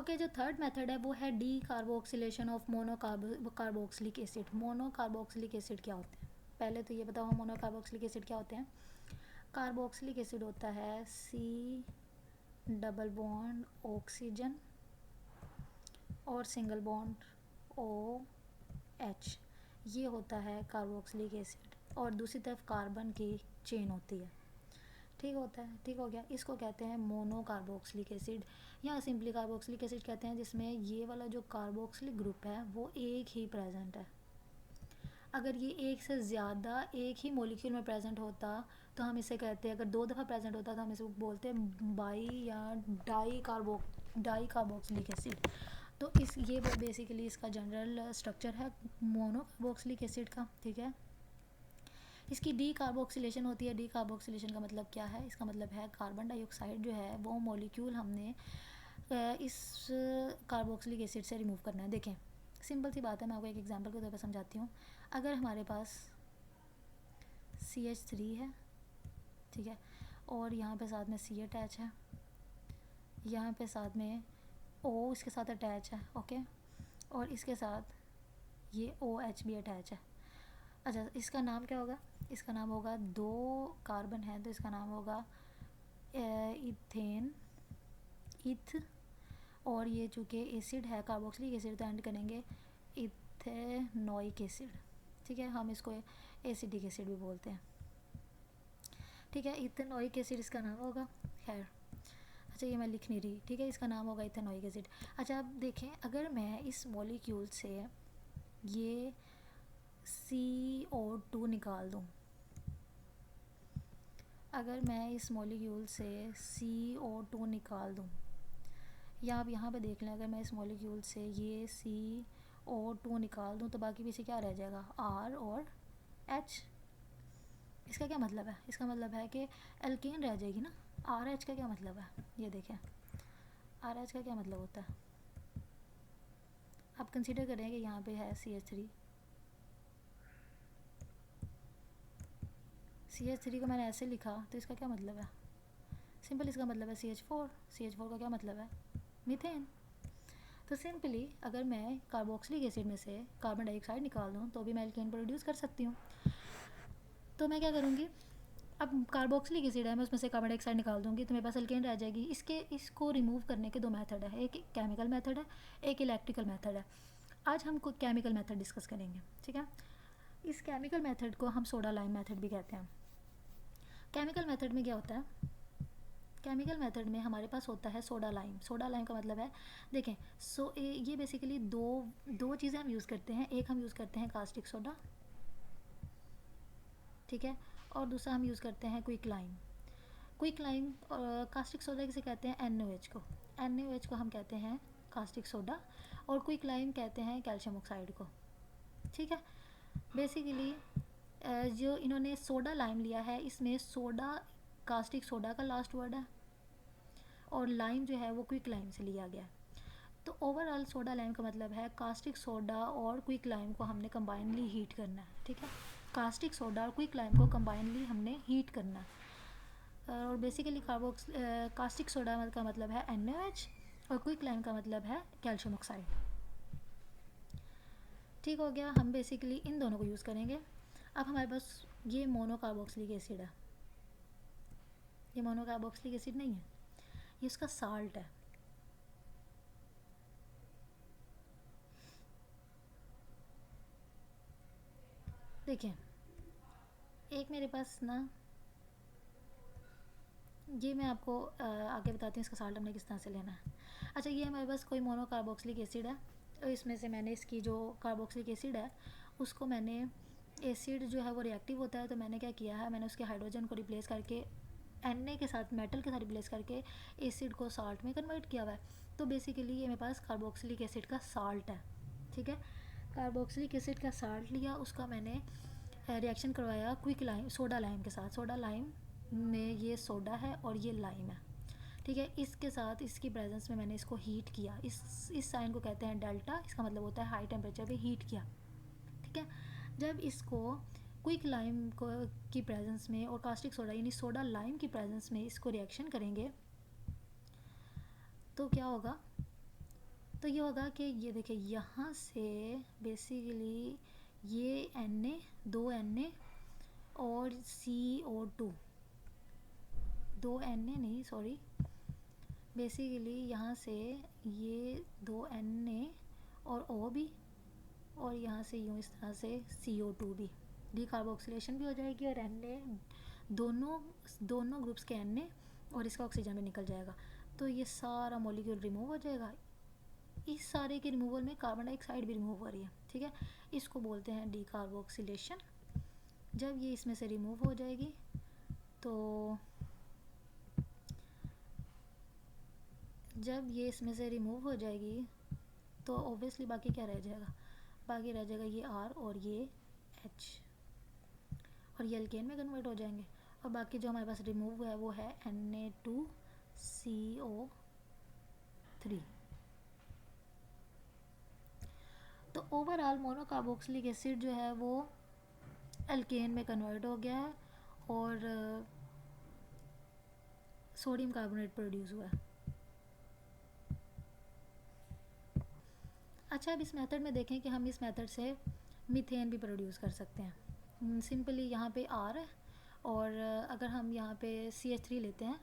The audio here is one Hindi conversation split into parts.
ओके, जो थर्ड मेथड है वो है D carboxylation of monocarboxylic acid. Monocarboxylic acid क्या होते हैं, पहले तो ये बताओ मोनोकार्बोक्सिलिक एसिड क्या होते हैं। कार्बोक्सिलिक एसिड होता है C डबल बॉन्ड ऑक्सीजन और सिंगल बॉन्ड OH, ये होता है कार्बोक्सिलिक एसिड, और दूसरी तरफ कार्बन की चेन होती है। ठीक होता है, ठीक हो गया। इसको कहते हैं मोनोकार्बोक्सिलिक एसिड या सिंपली कार्बोक्सिलिक एसिड कहते हैं, जिसमें ये वाला जो कार्बोक्सिलिक ग्रुप है वो एक ही प्रेजेंट है। अगर ये एक से ज़्यादा एक ही मॉलिक्यूल में प्रेजेंट होता तो हम इसे कहते हैं, अगर 2 दफ़ा प्रेजेंट होता तो हम इसे बोलते हैं बाई या डाई कार्बोक्सिलिक एसिड। तो इस ये बेसिकली इसका जनरल स्ट्रक्चर है मोनोकार्बोक्सिलिक एसिड का। ठीक है, इसकी डी कार्बोक्सिलेशन होती है। डी कार्बोक्सिलेशन का मतलब क्या है, इसका मतलब है कार्बन डाइऑक्साइड जो है वो मॉलिक्यूल हमने इस कार्बोक्सिलिक एसिड से रिमूव करना है। देखें, सिंपल सी बात है, मैं आपको एक एग्जांपल के तौर पर समझाती हूँ। अगर हमारे पास CH3 है, ठीक है, और यहाँ पे साथ में C अटैच है, यहाँ पे साथ में O इसके साथ अटैच है, ओके, और इसके साथ ये OH भी अटैच है। अच्छा, इसका नाम क्या होगा, इसका नाम होगा, 2 कार्बन है तो इसका नाम होगा इथेन, इथ, और ये चूँकि एसिड है कार्बोक्सिलिक एसिड तो एंड करेंगे इथेनोइक एसिड। ठीक है, हम इसको एसिडिक एसिड भी बोलते हैं। ठीक है, इथेनोइक एसिड इसका नाम होगा। खैर, अच्छा ये मैं लिख नहीं रही, ठीक है, इसका नाम होगा इथेनोइक एसिड। अच्छा, अब देखें, अगर मैं इस मॉलिक्यूल से ये CO2 निकाल दूँ, अगर मैं इस मॉलिक्यूल से CO2 निकाल दूँ, या आप यहाँ पे देख लें, अगर मैं इस मॉलिक्यूल से ये CO2 निकाल दूँ तो बाकी पीछे क्या रह जाएगा, R और H। इसका क्या मतलब है, इसका मतलब है कि एल्केन रह जाएगी ना। RH का क्या मतलब है, ये देखें, RH का क्या मतलब होता है। आप कंसीडर करें कि यहाँ पे है CH3 को मैंने ऐसे लिखा तो इसका क्या मतलब है, सिंपल इसका मतलब है CH4 का क्या मतलब है, मीथेन। तो सिंपली अगर मैं कार्बोक्सिलिक एसिड में से कार्बन डाइऑक्साइड निकाल दूँ तो भी मैं एल्केन प्रोड्यूस कर सकती हूँ। तो मैं क्या करूँगी, अब कार्बोक्सिलिक एसिड है, मैं उसमें से कार्बन डाइऑक्साइड निकाल दूँगी तो मेरे पास एल्केन रह जाएगी। इसको रिमूव करने के 2 मेथड है, एक केमिकल मेथड है, एक इलेक्ट्रिकल मेथड है। आज हम केमिकल मेथड डिस्कस करेंगे। ठीक है, इस केमिकल मेथड को हम सोडा लाइम मेथड भी कहते हैं। केमिकल मेथड में क्या होता है, केमिकल मेथड में हमारे पास होता है सोडा लाइम। सोडा लाइम का मतलब है, देखें, ये बेसिकली दो चीज़ें हम यूज़ करते हैं। एक हम यूज़ करते हैं कास्टिक सोडा, ठीक है, और दूसरा हम यूज़ करते हैं quick lime. Quick lime caustic soda किसे कहते हैं, NaOH को। NaOH को हम कहते हैं कास्टिक सोडा, और क्विक लाइम कहते हैं कैल्शियम ऑक्साइड को। ठीक है, बेसिकली जो इन्होंने सोडा लाइम लिया है, इसमें सोडा कास्टिक सोडा का लास्ट वर्ड है, और लाइम जो है वो क्विक लाइम से लिया गया है। तो ओवरऑल सोडा लाइम का मतलब है कास्टिक सोडा और क्विक लाइम को हमने कंबाइनली हीट करना है। ठीक है, कास्टिक सोडा और क्विक लाइम को कंबाइनली हमने हीट करना है। और बेसिकली कास्टिक सोडा का मतलब है NaOH और क्विक लाइम का मतलब है कैल्शियम ऑक्साइड। ठीक हो गया, हम बेसिकली इन दोनों को यूज़ करेंगे। अब हमारे पास ये मोनोकार्बोक्सिलिक एसिड है, ये मोनोकार्बोक्सिलिक एसिड नहीं है, ये उसका साल्ट है। देखिए, एक मेरे पास ना, ये मैं आपको आगे बताती हूँ इसका साल्ट हमने किस तरह से लेना है। अच्छा, ये हमारे पास कोई मोनोकार्बोक्सिलिक एसिड है, तो इसमें से मैंने इसकी जो कार्बोक्सिलिक एसिड है उसको मैंने, एसिड जो है वो रिएक्टिव होता है, तो मैंने क्या किया है, मैंने उसके हाइड्रोजन को रिप्लेस करके Na के साथ, मेटल के साथ रिप्लेस करके एसिड को साल्ट में कन्वर्ट किया हुआ है। तो बेसिकली ये मेरे पास कार्बोक्सिलिक एसिड का साल्ट है। ठीक है, कार्बोक्सिलिक एसिड का साल्ट लिया, उसका मैंने रिएक्शन करवाया क्विक लाइम, सोडा लाइम के साथ। सोडा लाइम में ये सोडा है और ये लाइम है। ठीक है, इसके साथ इसकी प्रेजेंस में मैंने इसको हीट किया। इस साइन को कहते हैं डेल्टा, इसका मतलब होता है हाई टेम्परेचर पे हीट किया। ठीक है, जब इसको क्विक लाइम को की प्रेजेंस में और कास्टिक सोडा यानी सोडा लाइम की प्रेजेंस में इसको रिएक्शन करेंगे तो क्या होगा, तो ये होगा कि ये देखिए यहाँ से बेसिकली ये Na, 2 Na और CO2, 2 Na नहीं सॉरी, बेसिकली यहाँ से ये 2 Na और O भी, और यहाँ से यूँ इस तरह से CO2 भी, डीकार्बोक्सिलेशन भी हो जाएगी और Na दोनों ग्रुप्स के Na और इसका ऑक्सीजन में निकल जाएगा। तो ये सारा मॉलिक्यूल रिमूव हो जाएगा। इस सारे के रिमूवल में कार्बन डाइऑक्साइड भी रिमूव हो रही है, ठीक है। इसको बोलते हैं डीकार्बोक्सिलेशन। जब ये इसमें से रिमूव हो जाएगी तो तो ऑब्वियसली बाकी क्या रह जाएगा, बाकी रह जाएगा ये R और ये H, और ये एल्केन में कन्वर्ट हो जाएंगे। और बाकी जो हमारे पास रिमूव हुआ है वो है Na2CO3। तो ओवरऑल मोनोकार्बोक्सिलिक एसिड जो है वो एल्केन में कन्वर्ट हो गया है और सोडियम कार्बोनेट प्रोड्यूस हुआ है। अच्छा, अब इस मेथड में देखें कि हम इस मेथड से मीथेन भी प्रोड्यूस कर सकते हैं। सिंपली यहाँ पे R है और अगर हम यहाँ पे CH3 लेते हैं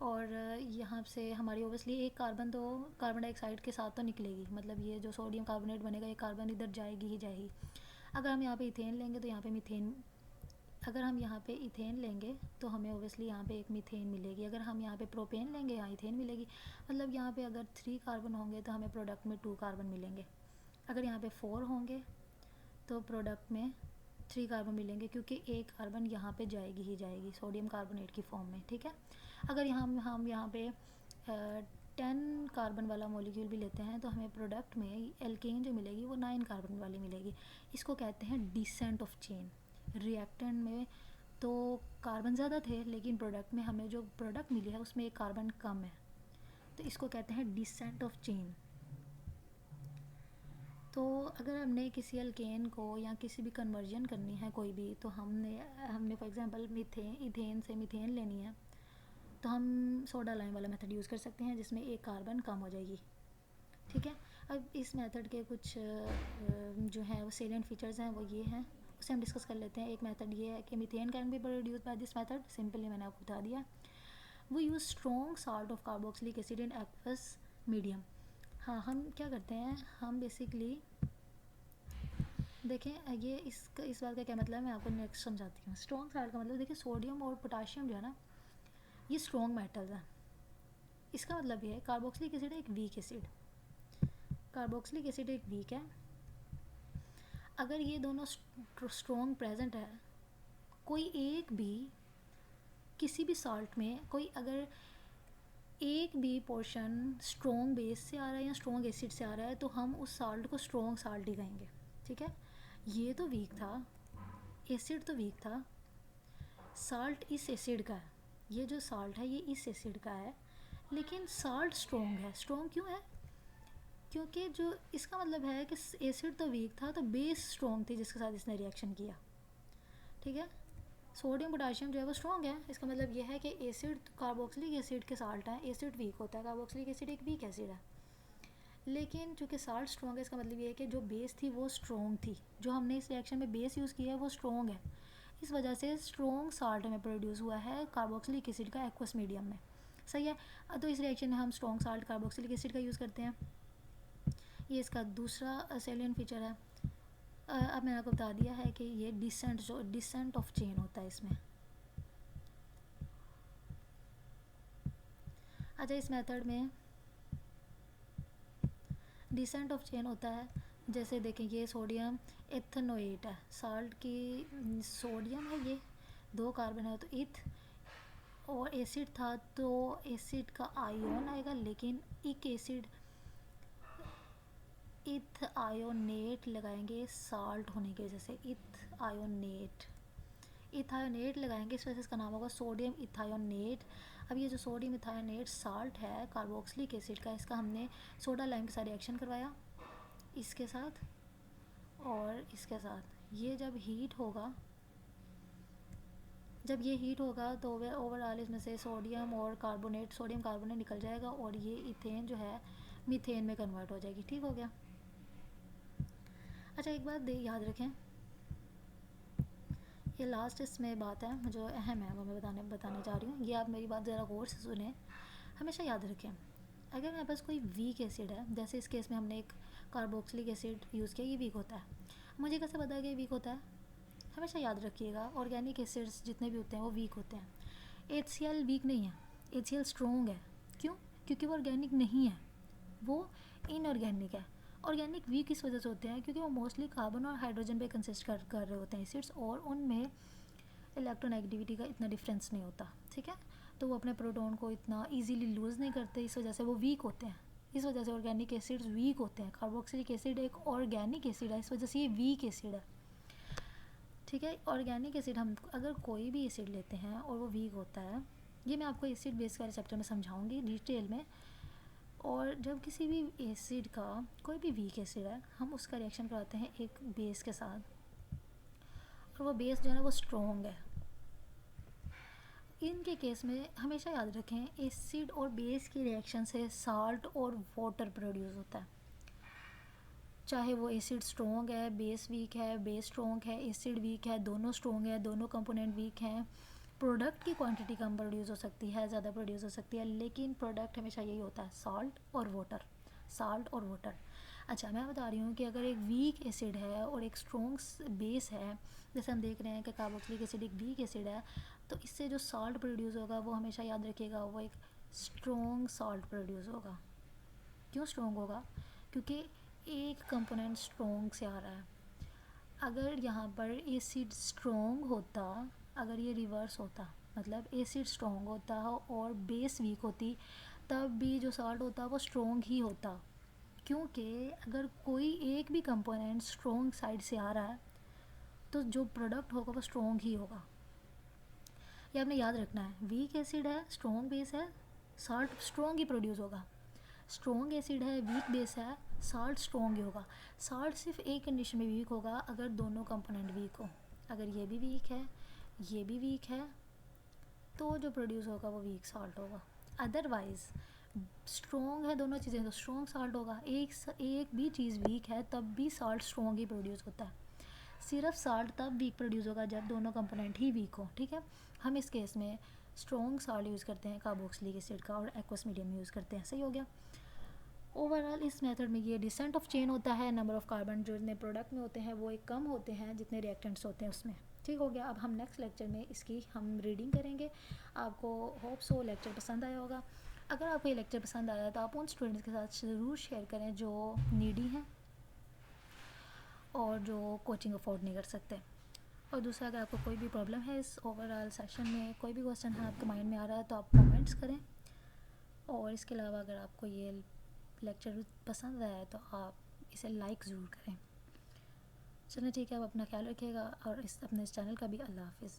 और यहाँ से हमारी ओबियसली एक कार्बन तो कार्बन डाइऑक्साइड के साथ तो निकलेगी, मतलब ये जो सोडियम कार्बोनेट बनेगा ये कार्बन इधर जाएगी ही जाएगी। अगर हम यहाँ पे इथेन लेंगे तो यहाँ पे मीथेन, अगर हम यहाँ पे इथेन लेंगे तो हमें ओबियसली यहाँ पे एक मीथेन मिलेगी। अगर हम यहाँ पे प्रोपेन लेंगे यहाँ इथेन मिलेगी। मतलब यहाँ पे अगर 3 कार्बन होंगे तो हमें प्रोडक्ट में 2 कार्बन मिलेंगे। अगर यहाँ पे 4 होंगे तो प्रोडक्ट में 3 कार्बन मिलेंगे, क्योंकि एक कार्बन यहाँ पे जाएगी ही जाएगी सोडियम कार्बोनेट की फॉर्म में, ठीक है। अगर हम यहाँ पे 10 कार्बन वाला मॉलिक्यूल भी लेते हैं तो हमें प्रोडक्ट में एल्केन जो मिलेगी वो 9 कार्बन वाली मिलेगी। इसको कहते हैं डिसेंट ऑफ चेन। रिएक्टेंट में तो कार्बन ज़्यादा थे लेकिन प्रोडक्ट में हमें जो प्रोडक्ट मिली है उसमें एक कार्बन कम है, तो इसको कहते हैं डिसेंट ऑफ चेन। तो अगर हमने किसी एल्केन को या किसी भी कन्वर्जन करनी है कोई भी, तो हमने फॉर एग्जांपल इथेन से मीथेन लेनी है तो हम सोडा लाइम वाला मेथड यूज़ कर सकते हैं जिसमें एक कार्बन कम हो जाएगी, ठीक है। अब इस मेथड के कुछ जो है वो सेलिएंट फीचर्स हैं वो ये हैं, उसे हम डिस्कस कर लेते हैं। एक मेथड ये है कि methane can be produce by this method. Simply मैंने आपको बता दिया। वो use strong salt of carboxylic acid in aqueous medium. हाँ, हम क्या करते हैं, हम बेसिकली देखें ये इस बात का क्या मतलब है मैं आपको नेक्स्ट समझाती हूँ। स्ट्रॉन्ग साल्ट का मतलब देखिए सोडियम और पोटाशियम जो है ना ये स्ट्रॉन्ग मेटल्स हैं। इसका मतलब ये है कार्बोक्सिलिक एसिड एक वीक एसिड, कार्बोक्सिलिक एसिड एक वीक है। अगर ये दोनों स्ट्रॉन्ग प्रेजेंट है, कोई एक भी किसी भी साल्ट में कोई अगर एक भी पोर्शन स्ट्रॉन्ग बेस से आ रहा है या स्ट्रॉन्ग एसिड से आ रहा है तो हम उस साल्ट को स्ट्रॉन्ग साल्ट ही कहेंगे, ठीक है। ये तो वीक था, एसिड तो वीक था, साल्ट इस एसिड का है, ये जो साल्ट है ये इस एसिड का है, लेकिन साल्ट स्ट्रॉन्ग है। स्ट्रॉन्ग क्यों है? क्योंकि जो इसका मतलब है कि एसिड तो वीक था तो बेस स्ट्रॉन्ग थी जिसके साथ इसने रिएक्शन किया, ठीक है। सोडियम पोटाशियम जो है वो स्ट्रॉन्ग है। इसका मतलब ये है कि एसिड कार्बोक्सिलिक एसिड के साल्ट हैं, एसिड वीक होता है, कार्बोक्सिलिक एसिड एक वीक एसिड है। लेकिन चूँकि साल्ट स्ट्रॉन्ग है इसका मतलब ये है कि जो बेस थी वो स्ट्रॉन्ग थी, जो हमने इस रिएक्शन में बेस यूज़ किया है वो स्ट्रॉन्ग है। इस वजह से स्ट्रॉन्ग साल्ट हमें प्रोड्यूस हुआ है कार्बोक्सिलिक एसिड का एक्वस मीडियम में, सही है। तो इस रिएक्शन में हम स्ट्रॉन्ग साल्ट कार्बोक्सिलिक एसिड का यूज़ करते हैं। ये इसका दूसरा सेलिएंट फीचर है। अब मैंने आपको बता दिया है कि ये डिसेंट ऑफ चेन होता है इसमें। अच्छा, इस मेथड में डिसेंट ऑफ चेन होता है, जैसे देखें ये सोडियम एथनोएट है, साल्ट की सोडियम है, ये 2 कार्बन है तो इथ, और एसिड था तो एसिड का आयोन आएगा, लेकिन एक एसिड इथ आयोनेट लगाएंगे साल्ट होने की वजह से, इथ आयोनेट लगाएंगे, इस वजह से इसका नाम होगा सोडियम इथायोनेट। अब ये जो सोडियम इथायोनेट साल्ट है कार्बोक्सिलिक एसिड का, इसका हमने सोडा लाइम के साथ रिएक्शन करवाया, इसके साथ और इसके साथ। ये जब हीट होगा तो वह ओवरऑल इसमें से सोडियम कार्बोनेट निकल जाएगा और ये इथेन जो है मीथेन में कन्वर्ट हो जाएगी। ठीक हो गया। अच्छा एक बात याद रखें, ये लास्ट इसमें बात है जो अहम है वो मैं बताने जा रही हूँ, ये आप मेरी बात ज़रा गौर से सुने। हमेशा याद रखें, अगर मेरे पास कोई वीक एसिड है, जैसे इस केस में हमने एक कार्बोक्सिलिक एसिड यूज़ किया, ये वीक होता है। मुझे कैसे पता है कि वीक होता है? हमेशा याद रखिएगा ऑर्गेनिक एसिड्स जितने भी होते हैं वो वीक होते हैं। HCl वीक नहीं है, HCl स्ट्रॉन्ग है। क्यों? क्योंकि वो ऑर्गेनिक नहीं है, वो इनऑर्गेनिक है। ऑर्गेनिक वीक इस वजह से होते हैं क्योंकि वो मोस्टली कार्बन और हाइड्रोजन पे कंसिस्ट कर रहे होते हैं एसिड्स, और उनमें इलेक्ट्रोनेगेटिविटी का इतना डिफरेंस नहीं होता। ठीक है, तो वो अपने प्रोटॉन को इतना इजीली लूज़ नहीं करते, इस वजह से वो वीक होते हैं। इस वजह से ऑर्गेनिक एसिड्स वीक होते हैं। कार्बोक्सिलिक एसिड एक ऑर्गेनिक एसिड है, इस वजह से ये वीक एसिड है। ठीक है, ऑर्गेनिक एसिड हम अगर कोई भी एसिड लेते हैं और वो वीक होता है, ये मैं आपको एसिड बेस वाले चैप्टर में समझाऊंगी डिटेल में। और जब किसी भी एसिड का, कोई भी वीक एसिड है, हम उसका रिएक्शन कराते हैं एक बेस के साथ, और वो बेस जो है ना वो स्ट्रॉन्ग है। इनके केस में हमेशा याद रखें, एसिड और बेस की रिएक्शन से साल्ट और वाटर प्रोड्यूस होता है। चाहे वो एसिड स्ट्रॉन्ग है, बेस वीक है, बेस स्ट्रॉन्ग है, एसिड वीक है, दोनों स्ट्रॉन्ग है, दोनों कंपोनेंट वीक हैं, प्रोडक्ट की क्वांटिटी कम प्रोड्यूस हो सकती है, ज़्यादा प्रोड्यूस हो सकती है, लेकिन प्रोडक्ट हमेशा यही होता है, साल्ट और वाटर, साल्ट और वाटर। अच्छा मैं बता रही हूँ कि अगर एक वीक एसिड है और एक स्ट्रॉन्ग बेस है, जैसे हम देख रहे हैं कि कार्बोक्सिलिक एसिड एक वीक एसिड है, तो इससे जो साल्ट प्रोड्यूस होगा वो हमेशा याद रखिएगा वो एक स्ट्रॉन्ग साल्ट प्रोड्यूस होगा। क्यों स्ट्रॉन्ग होगा? क्योंकि एक कंपोनेंट स्ट्रॉन्ग से आ रहा है। अगर यहाँ पर एसिड स्ट्रॉन्ग होता, अगर ये रिवर्स होता, मतलब एसिड स्ट्रॉन्ग होता और बेस वीक होती, तब भी जो साल्ट होता वो स्ट्रॉन्ग ही होता। क्योंकि अगर कोई एक भी कंपोनेंट स्ट्रॉन्ग साइड से आ रहा है तो जो प्रोडक्ट होगा वो स्ट्रॉन्ग ही होगा। ये आपने याद रखना है, वीक एसिड है, स्ट्रॉन्ग बेस है, साल्ट स्ट्रॉन्ग ही प्रोड्यूस होगा। स्ट्रॉन्ग एसिड है, वीक बेस है, साल्ट स्ट्रॉन्ग ही होगा। साल्ट सिर्फ एक कंडीशन में वीक होगा, अगर दोनों कंपोनेंट वीक हो। अगर ये भी वीक है, ये भी वीक है, तो जो प्रोड्यूस होगा वो वीक साल्ट होगा। अदरवाइज़ स्ट्रॉन्ग है दोनों चीज़ें तो स्ट्रॉन्ग साल्ट होगा, एक भी चीज़ वीक है तब भी साल्ट स्ट्रॉन्ग ही प्रोड्यूस होता है। सिर्फ साल्ट तब वीक प्रोड्यूस होगा जब दोनों कंपोनेंट ही वीक हो। ठीक है, हम इस केस में स्ट्रॉन्ग साल्ट यूज़ करते हैं कार्बोक्सिलिक एसिड का, और एक्वस मीडियम यूज़ करते हैं। सही हो गया। ओवरऑल इस मेथड में ये डिसेंट ऑफ चेन होता है, नंबर ऑफ़ कार्बन जो इतने प्रोडक्ट में होते हैं वो एक कम होते हैं जितने रिएक्टेंट्स होते हैं उसमें। ठीक हो गया। अब हम नेक्स्ट लेक्चर में इसकी हम रीडिंग करेंगे। आपको होप सो लेक्चर पसंद आया होगा। अगर आपको ये लेक्चर पसंद आया तो आप उन स्टूडेंट्स के साथ ज़रूर शेयर करें जो नीडी हैं और जो कोचिंग अफोर्ड नहीं कर सकते। और दूसरा, अगर आपको कोई भी प्रॉब्लम है इस ओवरऑल सेशन में, कोई भी क्वेश्चन है आपके माइंड में आ रहा है तो आप कमेंट्स करें। और इसके अलावा अगर आपको ये लेक्चर पसंद आया है तो आप इसे लाइक ज़रूर करें। चलिए ठीक है, आप अपना ख्याल रखिएगा और अपने इस चैनल का भी। अल्लाह हाफिज़।